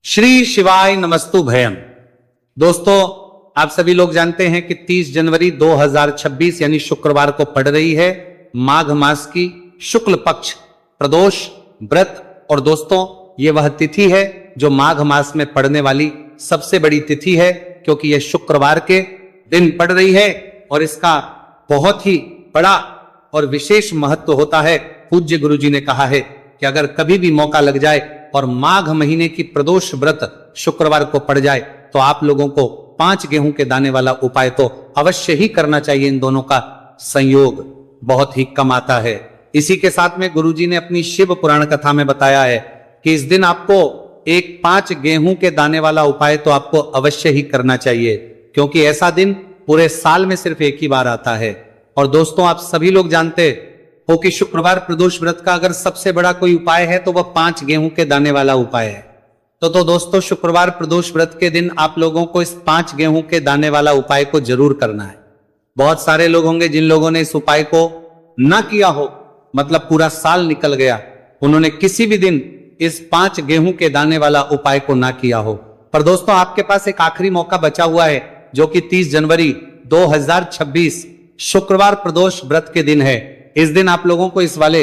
श्री शिवाय नमस्तु भयम। दोस्तों, आप सभी लोग जानते हैं कि 30 जनवरी 2026 यानी शुक्रवार को पड़ रही है माघ मास की शुक्ल पक्ष प्रदोष व्रत। और दोस्तों, ये वह तिथि है जो माघ मास में पड़ने वाली सबसे बड़ी तिथि है, क्योंकि यह शुक्रवार के दिन पड़ रही है और इसका बहुत ही बड़ा और विशेष महत्व होता है। पूज्य गुरु जी ने कहा है कि अगर कभी भी मौका लग जाए और माघ महीने की प्रदोष व्रत शुक्रवार को पड़ जाए तो आप लोगों को 5 गेहूं के दाने वाला उपाय तो अवश्य ही करना चाहिए। इन दोनों का संयोग बहुत ही कम आता है। इसी के साथ में गुरुजी ने अपनी शिव पुराण कथा में बताया है कि इस दिन आपको एक 5 गेहूं के दाने वाला उपाय तो आपको अवश्य ही करना चाहिए, क्योंकि ऐसा दिन पूरे साल में सिर्फ एक ही बार आता है। और दोस्तों, आप सभी लोग जानते हो कि शुक्रवार प्रदोष व्रत का अगर सबसे बड़ा कोई उपाय है तो वह 5 गेहूं के दाने वाला उपाय है। तो दोस्तों, शुक्रवार प्रदोष व्रत के दिन आप लोगों को इस 5 गेहूं के दाने वाला उपाय को जरूर करना है। बहुत सारे लोग होंगे जिन लोगों ने इस उपाय को ना किया हो, मतलब पूरा साल निकल गया, उन्होंने किसी भी दिन इस 5 गेहूं के दाने वाला उपाय को ना किया हो। पर दोस्तों, आपके पास एक आखिरी मौका बचा हुआ है, जो कि 30 जनवरी 2026 शुक्रवार प्रदोष व्रत के दिन है। इस दिन आप लोगों को इस वाले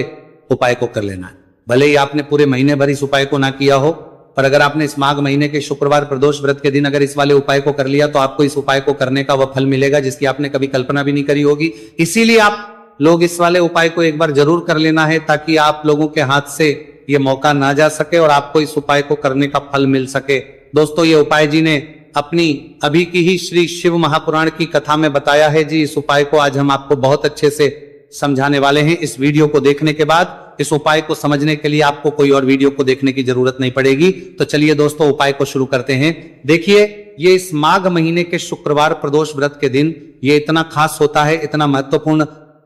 उपाय को कर लेना है। भले ही आपने पूरे महीने भर इस उपाय को ना किया हो, पर अगर आपने इस माघ महीने के शुक्रवार प्रदोष व्रत के दिन अगर इस वाले उपाय को कर लिया तो आपको इस उपाय को करने का वह फल मिलेगा जिसकी आपने कभी कल्पना भी नहीं करी होगी। इसीलिए आप लोग इस वाले उपाय को एक बार जरूर कर लेना है, ताकि आप लोगों के हाथ से ये मौका ना जा सके और आपको इस उपाय को करने का फल मिल सके। दोस्तों, ये उपाय जी ने अपनी अभी की ही श्री शिव महापुराण की कथा में बताया है जी। इस उपाय को आज हम आपको बहुत अच्छे से समझाने वाले हैं। इस वीडियो को देखने के बाद इस उपाय को समझने के लिए आपको कोई और वीडियो को देखने की जरूरत नहीं पड़ेगी। तो चलिए दोस्तों, उपाय को शुरू करते हैं। देखिए, ये इस माघ महीने के शुक्रवार प्रदोष व्रत के दिन ये इतना खास होता है, इतना महत्वपूर्ण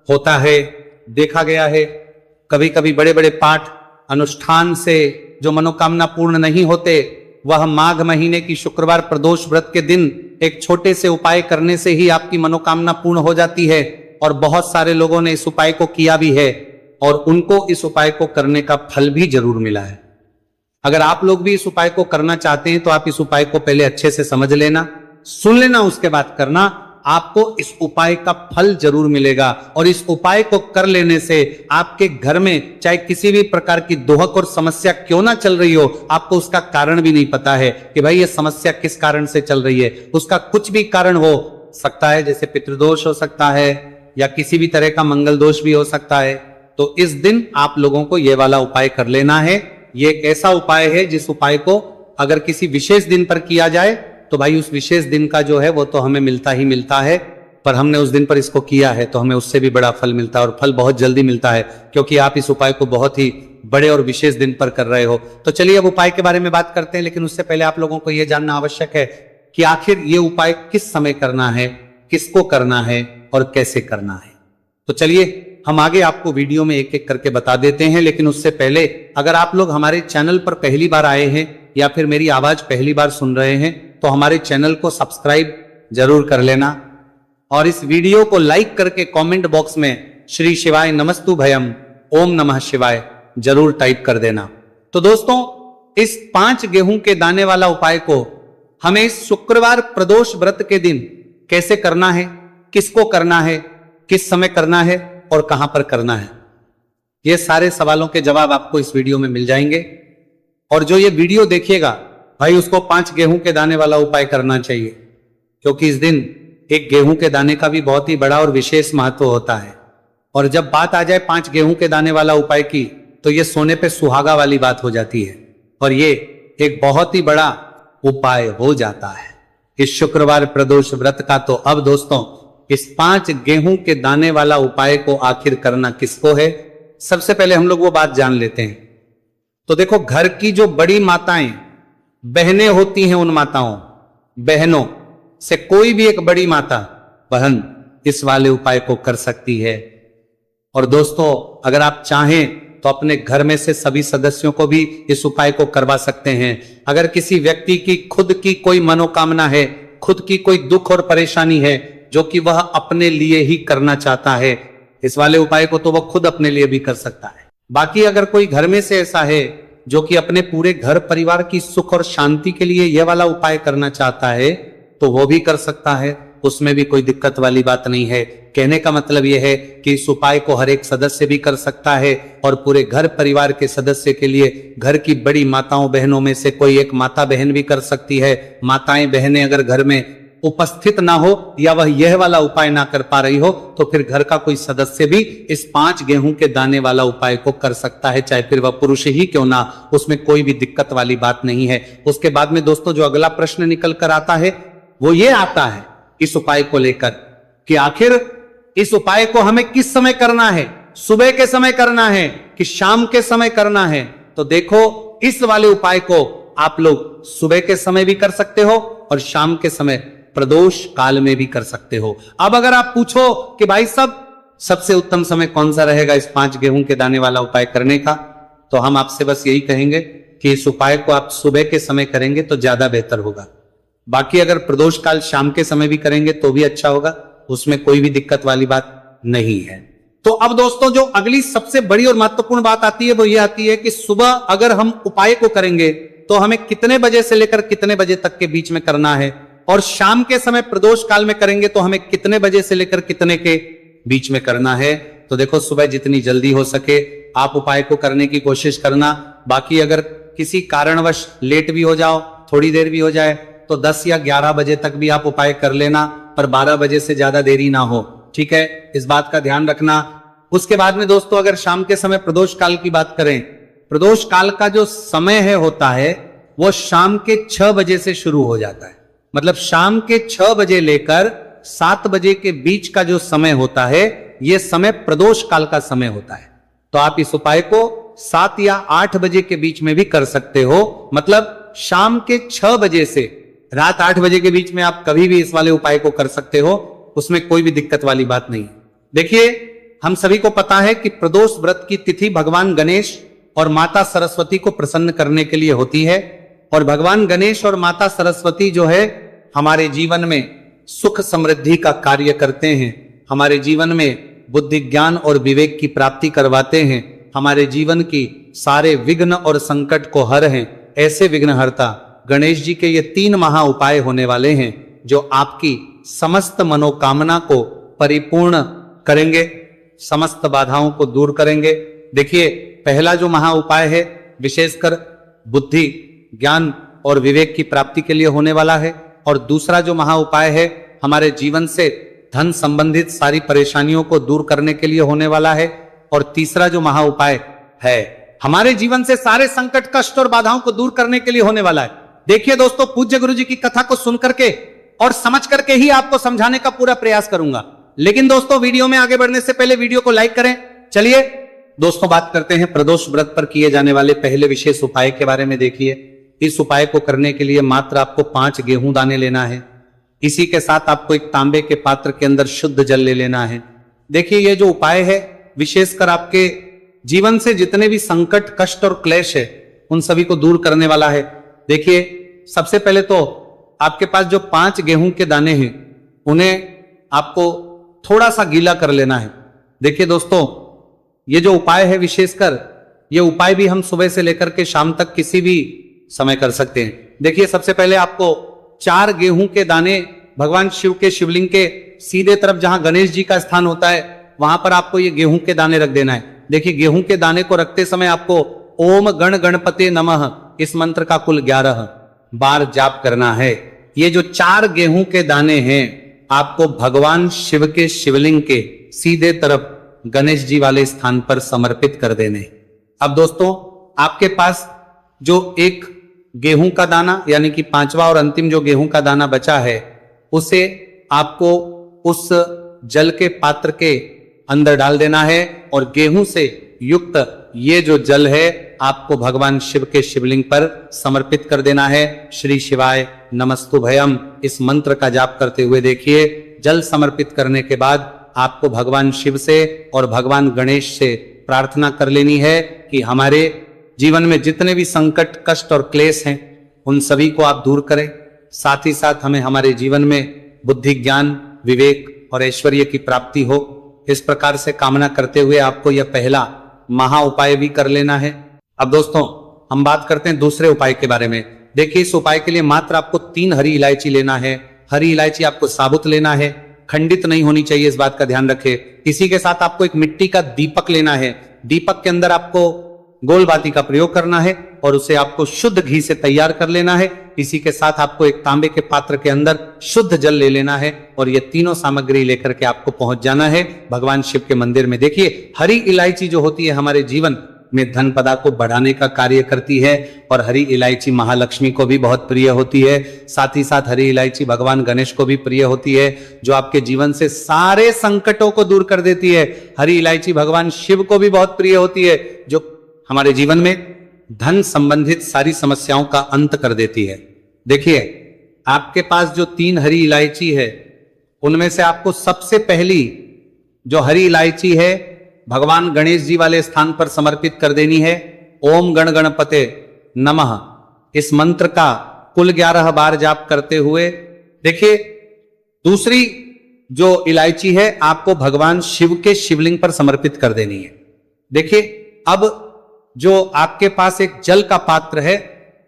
होता है। देखा गया है कभी कभी बड़े बड़े पाठ अनुष्ठान से जो मनोकामना पूर्ण नहीं होते, वह माघ महीने की शुक्रवार प्रदोष व्रत के दिन एक छोटे से उपाय करने से ही आपकी मनोकामना पूर्ण हो जाती है। और बहुत सारे लोगों ने इस उपाय को किया भी है और उनको इस उपाय को करने का फल भी जरूर मिला है। अगर आप लोग भी इस उपाय को करना चाहते हैं तो आप इस उपाय को पहले अच्छे से समझ लेना, सुन लेना, उसके बाद करना। आपको इस उपाय का फल जरूर मिलेगा और इस उपाय को कर लेने से आपके घर में चाहे किसी भी प्रकार की दोहक और समस्या क्यों ना चल रही हो, आपको उसका कारण भी नहीं पता है कि भाई ये समस्या किस कारण से चल रही है। उसका कुछ भी कारण हो सकता है, जैसे पितृदोष हो सकता है या किसी भी तरह का मंगल दोष भी हो सकता है। तो इस दिन आप लोगों को यह वाला उपाय कर लेना है। यह एक ऐसा उपाय है जिस उपाय को अगर किसी विशेष दिन पर किया जाए तो भाई उस विशेष दिन का जो है वो तो हमें मिलता ही मिलता है, पर हमने उस दिन पर इसको किया है तो हमें उससे भी बड़ा फल मिलता है और फल बहुत जल्दी मिलता है, क्योंकि आप इस उपाय को बहुत ही बड़े और विशेष दिन पर कर रहे हो। तो चलिए अब उपाय के बारे में बात करते हैं, लेकिन उससे पहले आप लोगों को यह जानना आवश्यक है कि आखिर ये उपाय किस समय करना है, किसको करना है और कैसे करना है। तो चलिए हम आगे आपको वीडियो में एक एक करके बता देते हैं। लेकिन उससे पहले अगर आप लोग हमारे चैनल पर पहली बार आए हैं या फिर मेरी आवाज पहली बार सुन रहे हैं तो हमारे चैनल को सब्सक्राइब जरूर कर लेना और इस वीडियो को लाइक करके कमेंट बॉक्स में श्री शिवाय नमस्तु भयम ओम नमः शिवाय जरूर टाइप कर देना। तो दोस्तों, इस 5 गेहूं के दाने वाला उपाय को हमें इस शुक्रवार प्रदोष व्रत के दिन कैसे करना है, किसको करना है, किस समय करना है और कहां पर करना है, ये सारे सवालों के जवाब आपको इस वीडियो में मिल जाएंगे। और जो ये वीडियो देखिएगा भाई उसको 5 गेहूं के दाने वाला उपाय करना चाहिए, क्योंकि इस दिन एक गेहूं के दाने का भी बहुत ही बड़ा और विशेष महत्व होता है। और जब बात आ जाए 5 गेहूं के दाने वाला उपाय की तो ये सोने पे सुहागा वाली बात हो जाती है और ये एक बहुत ही बड़ा उपाय हो जाता है इस शुक्रवार प्रदोष व्रत का। तो अब दोस्तों, इस 5 गेहूं के दाने वाला उपाय को आखिर करना किसको है, सबसे पहले हम लोग वो बात जान लेते हैं। तो देखो, घर की जो बड़ी माताएं बहनें होती हैं, उन माताओं बहनों से कोई भी एक बड़ी माता बहन इस वाले उपाय को कर सकती है। और दोस्तों, अगर आप चाहें तो अपने घर में से सभी सदस्यों को भी इस उपाय को करवा सकते हैं। अगर किसी व्यक्ति की खुद की कोई मनोकामना है, खुद की कोई दुख और परेशानी है जो कि वह अपने लिए ही करना चाहता है, इस वाले उपाय को तो वह खुद अपने लिए भी कर सकता है। बाकी अगर कोई घर में से ऐसा है जो कि अपने पूरे घर परिवार की सुख और शांति के लिए यह वाला उपाय करना चाहता है तो वो भी कर सकता है, उसमें भी कोई दिक्कत वाली बात नहीं है। कहने का मतलब यह है कि इस उपाय को हर एक सदस्य भी कर सकता है और पूरे घर परिवार के सदस्य के लिए घर की बड़ी माताओं बहनों में से कोई एक माता बहन भी कर सकती है। माताएं बहनें अगर घर में उपस्थित ना हो या वह यह वाला उपाय ना कर पा रही हो तो फिर घर का कोई सदस्य भी इस 5 गेहूं के दाने वाला उपाय को कर सकता है, चाहे फिर वह पुरुष ही क्यों ना, उसमें कोई भी दिक्कत वाली बात नहीं है। उसके बाद में दोस्तों जो अगला प्रश्न निकल कर आता है वो ये आता है इस उपाय को लेकर कि आखिर इस उपाय को हमें किस समय करना है, सुबह के समय करना है कि शाम के समय करना है। तो देखो इस वाले उपाय को आप लोग सुबह के समय भी कर सकते हो और शाम के समय प्रदोष काल में भी कर सकते हो। अब अगर आप पूछो कि भाई साहब सबसे उत्तम समय कौन सा रहेगा इस 5 गेहूं के दाने वाला उपाय करने का, तो हम आपसे बस यही कहेंगे कि इस उपाय को आप सुबह के समय करेंगे तो ज्यादा बेहतर होगा। बाकी अगर प्रदोष काल शाम के समय भी करेंगे तो भी अच्छा होगा, उसमें कोई भी दिक्कत वाली बात नहीं है। तो अब दोस्तों जो अगली सबसे बड़ी और महत्वपूर्ण बात आती है वो ये आती है कि सुबह अगर हम उपाय को करेंगे तो हमें कितने बजे से लेकर कितने बजे तक के बीच में करना है, और शाम के समय प्रदोष काल में करेंगे तो हमें कितने बजे से लेकर कितने के बीच में करना है। तो देखो सुबह जितनी जल्दी हो सके आप उपाय को करने की कोशिश करना। बाकी अगर किसी कारणवश लेट भी हो जाओ, थोड़ी देर भी हो जाए, तो 10 या 11 बजे तक भी आप उपाय कर लेना, पर 12 बजे से ज्यादा देरी ना हो, ठीक है, इस बात का ध्यान रखना। उसके बाद में दोस्तों अगर शाम के समय प्रदोष काल की बात करें, प्रदोष काल का जो समय है होता है वो शाम के 6 बजे से शुरू हो जाता है। मतलब शाम के 6 बजे लेकर 7 बजे के बीच का जो समय होता है यह समय प्रदोष काल का समय होता है। तो आप इस उपाय को 7 या 8 बजे के बीच में भी कर सकते हो। मतलब शाम के 6 बजे से रात 8 बजे के बीच में आप कभी भी इस वाले उपाय को कर सकते हो, उसमें कोई भी दिक्कत वाली बात नहीं। देखिए हम सभी को पता है कि प्रदोष व्रत की तिथि भगवान गणेश और माता सरस्वती को प्रसन्न करने के लिए होती है, और भगवान गणेश और माता सरस्वती जो है हमारे जीवन में सुख समृद्धि का कार्य करते हैं, हमारे जीवन में बुद्धि ज्ञान और विवेक की प्राप्ति करवाते हैं, हमारे जीवन की सारे विघ्न और संकट को हर हैं। ऐसे विघ्नहर्ता गणेश जी के ये 3 महा उपाय होने वाले हैं जो आपकी समस्त मनोकामना को परिपूर्ण करेंगे, समस्त बाधाओं को दूर करेंगे। देखिए पहला जो महा उपाय है विशेषकर बुद्धि ज्ञान और विवेक की प्राप्ति के लिए होने वाला है, और दूसरा जो महा उपाय है हमारे जीवन से धन संबंधित सारी परेशानियों को दूर करने के लिए होने वाला है, और तीसरा जो महा उपाय है हमारे जीवन से सारे संकट कष्ट और बाधाओं को दूर करने के लिए होने वाला है। देखिए दोस्तों पूज्य गुरु जी की कथा को सुन करके और समझ करके ही आपको समझाने का पूरा प्रयास करूंगा, लेकिन दोस्तों वीडियो में आगे बढ़ने से पहले वीडियो को लाइक करें। चलिए दोस्तों बात करते हैं प्रदोष व्रत पर किए जाने वाले पहले विशेष उपाय के बारे में। देखिए इस उपाय को करने के लिए मात्र आपको 5 गेहूं दाने लेना है। इसी के साथ आपको एक तांबे के पात्र के अंदर शुद्ध जल ले लेना है। देखिए ये जो उपाय है विशेषकर आपके जीवन से जितने भी संकट कष्ट और क्लेश है उन सभी को दूर करने वाला है। देखिए सबसे पहले तो आपके पास जो 5 गेहूं के दाने हैं उन्हें आपको थोड़ा सा गीला कर लेना है। देखिए दोस्तों ये जो उपाय है विशेषकर ये उपाय भी हम सुबह से लेकर के शाम तक किसी भी समय कर सकते हैं। देखिए सबसे पहले आपको 4 गेहूं के दाने भगवान शिव के शिवलिंग के सीधे तरफ जहां गणेश जी का स्थान होता है वहां पर आपको ये गेहूं के दाने रख देना है। देखिए गेहूं के दाने को रखते समय आपको ओम गण गणपते नमः इस मंत्र का कुल 11 बार जाप करना है। ये जो 4 गेहूं के दाने हैं आपको भगवान शिव के शिवलिंग के सीधे तरफ गणेश जी वाले स्थान पर समर्पित कर देने। अब दोस्तों आपके पास जो एक गेहूं का दाना यानी कि 5वां और अंतिम जो गेहूं का दाना बचा है उसे आपको उस जल के पात्र के अंदर डाल देना है, और गेहूं से युक्त ये जो जल है आपको भगवान शिव के शिवलिंग पर समर्पित कर देना है। श्री शिवाय नमस्तुभयम इस मंत्र का जाप करते हुए देखिए जल समर्पित करने के बाद आपको भगवान शिव से और भगवान गणेश से प्रार्थना कर लेनी है कि हमारे जीवन में जितने भी संकट कष्ट और क्लेश हैं उन सभी को आप दूर करें, साथ ही साथ हमें हमारे जीवन में बुद्धि ज्ञान विवेक और ऐश्वर्य की प्राप्ति हो। इस प्रकार से कामना करते हुए आपको यह पहला महा उपाय भी कर लेना है। अब दोस्तों हम बात करते हैं दूसरे उपाय के बारे में। देखिए, इस उपाय के लिए मात्र आपको 3 हरी इलायची लेना है। हरी इलायची आपको साबुत लेना है, खंडित नहीं होनी चाहिए, इस बात का ध्यान रखें। इसी के साथ आपको एक मिट्टी का दीपक लेना है। दीपक के अंदर आपको गोल बाती का प्रयोग करना है और उसे आपको शुद्ध घी से तैयार कर लेना है। इसी के साथ आपको एक तांबे के पात्र के अंदर शुद्ध जल ले लेना है और ये तीनों सामग्री लेकर के आपको पहुंच जाना है भगवान शिव के मंदिर में। देखिए, हरी इलायची जो होती है हमारे जीवन में धन पदा को बढ़ाने का कार्य करती है और हरी इलायची महालक्ष्मी को भी बहुत प्रिय होती है। साथ ही साथ हरी इलायची भगवान गणेश को भी प्रिय होती है, जो आपके जीवन से सारे संकटों को दूर कर देती है। हरी इलायची भगवान शिव को भी बहुत प्रिय होती है, जो हमारे जीवन में धन संबंधित सारी समस्याओं का अंत कर देती है। देखिए, आपके पास जो 3 हरी इलायची है उनमें से आपको सबसे पहली जो हरी इलायची है भगवान गणेश जी वाले स्थान पर समर्पित कर देनी है। ओम गण गणपते नमः इस मंत्र का कुल 11 बार जाप करते हुए। देखिए, दूसरी जो इलायची है आपको भगवान शिव के शिवलिंग पर समर्पित कर देनी है। देखिए, अब जो आपके पास एक जल का पात्र है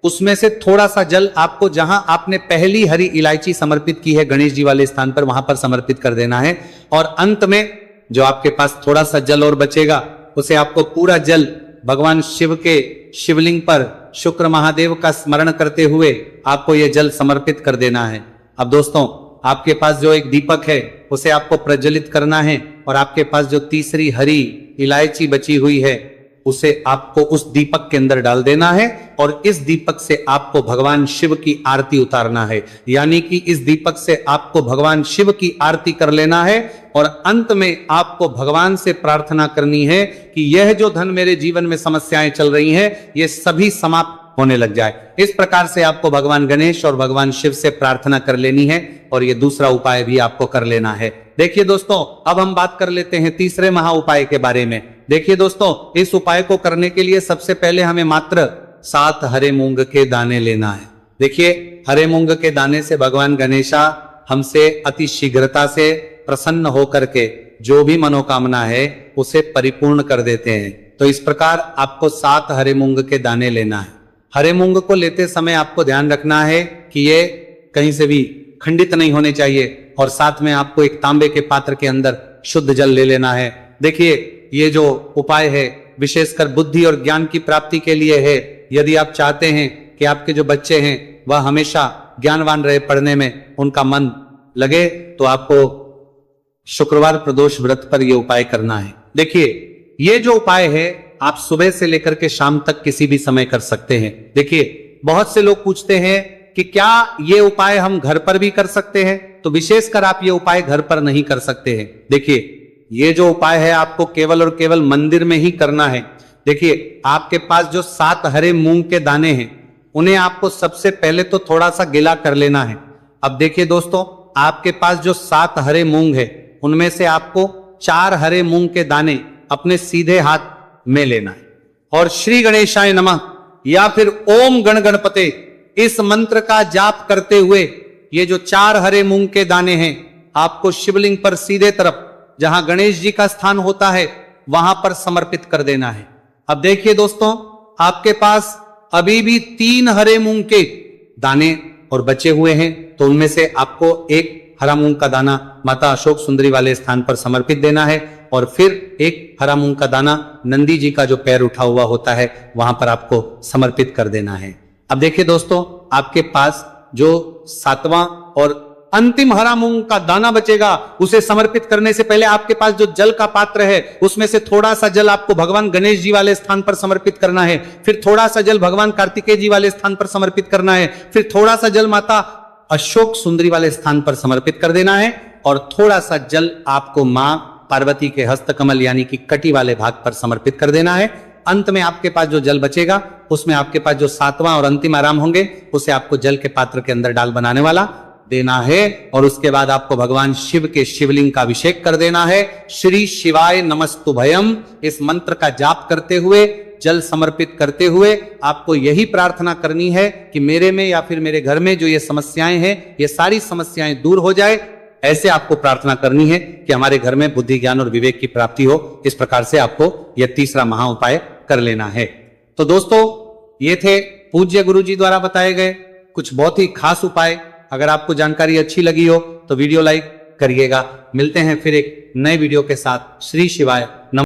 उसमें से थोड़ा सा जल आपको जहां आपने पहली हरी इलायची समर्पित की है गणेश जी वाले स्थान पर, वहां पर समर्पित कर देना है। और अंत में जो आपके पास थोड़ा सा जल और बचेगा उसे आपको पूरा जल भगवान शिव के शिवलिंग पर शुक्र महादेव का स्मरण करते हुए आपको यह जल समर्पित कर देना है। अब दोस्तों, आपके पास जो एक दीपक है उसे आपको प्रज्वलित करना है और आपके पास जो तीसरी हरी इलायची बची हुई है उसे आपको उस दीपक के अंदर डाल देना है और इस दीपक से आपको भगवान शिव की आरती उतारना है। यानी कि इस दीपक से आपको भगवान शिव की आरती कर लेना है और अंत में आपको भगवान से प्रार्थना करनी है कि यह जो धन मेरे जीवन में समस्याएं चल रही हैं ये सभी समाप्त होने लग जाए। इस प्रकार से आपको भगवान गणेश और भगवान शिव से प्रार्थना कर लेनी है और ये दूसरा उपाय भी आपको कर लेना है। देखिए दोस्तों, अब हम बात कर लेते हैं तीसरे महा उपाय के बारे में। देखिए दोस्तों, इस उपाय को करने के लिए सबसे पहले हमें मात्र 7 हरे मूंग के दाने लेना है। देखिए, हरे मूंग के दाने से भगवान गणेशा हमसे अति शीघ्रता से प्रसन्न होकर के जो भी मनोकामना है उसे परिपूर्ण कर देते हैं। तो इस प्रकार आपको 7 हरे मूंग के दाने लेना है। हरे मूंग को लेते समय आपको ध्यान रखना है कि ये कहीं से भी खंडित नहीं होने चाहिए और साथ में आपको एक तांबे के पात्र के अंदर शुद्ध जल ले लेना है। देखिए, ये जो उपाय है विशेषकर बुद्धि और ज्ञान की प्राप्ति के लिए है। यदि आप चाहते हैं कि आपके जो बच्चे हैं वह हमेशा ज्ञानवान रहे, पढ़ने में उनका मन लगे, तो आपको शुक्रवार प्रदोष व्रत पर यह उपाय करना है। देखिए, ये जो उपाय है आप सुबह से लेकर के शाम तक किसी भी समय कर सकते हैं। देखिए, बहुत से लोग पूछते हैं कि क्या ये उपाय हम घर पर भी कर सकते हैं? तो विशेषकर आप ये उपाय घर पर नहीं कर सकते हैं। देखिए, ये जो उपाय है आपको केवल और केवल मंदिर में ही करना है। देखिए, आपके पास जो 7 हरे मूंग के दाने हैं उन्हें आपको सबसे पहले तो थोड़ा सा गीला कर लेना है। अब देखिए दोस्तों, आपके पास जो 7 हरे मूंग है उनमें से आपको 4 हरे मूंग के दाने अपने सीधे हाथ में लेना है और श्री गणेशाय नमः या फिर ओम गण गणपते इस मंत्र का जाप करते हुए ये जो 4 हरे मूंग के दाने हैं आपको शिवलिंग पर सीधे तरफ जहां गणेश जी का स्थान होता है वहां पर समर्पित कर देना है। अब देखिए दोस्तों, आपके पास अभी भी 3 हरे मूंग के दाने और बचे हुए हैं, तो उनमें से आपको एक हरा मूंग का दाना माता अशोक सुंदरी वाले स्थान पर समर्पित देना है और फिर एक हरा मूंग का दाना नंदी जी का जो पैर उठा हुआ होता है वहां पर आपको समर्पित कर देना है। अब देखिए दोस्तों, आपके पास जो 7वां और अंतिम हरा मूंग का दाना बचेगा उसे समर्पित करने से पहले आपके पास जो जल का पात्र है उसमें से थोड़ा सा जल आपको भगवान गणेश जी वाले स्थान पर समर्पित करना है, फिर थोड़ा सा जल भगवान कार्तिकेय जी वाले स्थान पर समर्पित करना है, फिर थोड़ा सा जल माता अशोक सुंदरी वाले स्थान पर समर्पित कर देना है और थोड़ा सा जल आपको मां पार्वती के हस्तकमल यानी कि कटी वाले भाग पर समर्पित कर देना है। अंत में आपके पास जो जल बचेगा उसमें आपके पास जो 7वां और अंतिम आराम होंगे उसे आपको जल के पात्र के अंदर डाल बनाने वाला देना है और उसके बाद आपको भगवान शिव के शिवलिंग का अभिषेक कर देना है। श्री शिवाय नमस्तुभयम इस मंत्र का जाप करते हुए, जल समर्पित करते हुए आपको यही प्रार्थना करनी है कि मेरे में या फिर मेरे घर में जो ये समस्याएं हैं ये सारी समस्याएं दूर हो जाए। ऐसे आपको प्रार्थना करनी है कि हमारे घर में बुद्धि, ज्ञान और विवेक की प्राप्ति हो। इस प्रकार से आपको यह तीसरा महा उपाय कर लेना है। तो दोस्तों, ये थे पूज्य गुरु जी द्वारा बताए गए कुछ बहुत ही खास उपाय। अगर आपको जानकारी अच्छी लगी हो तो वीडियो लाइक करिएगा। मिलते हैं फिर एक नए वीडियो के साथ। श्री शिवाय।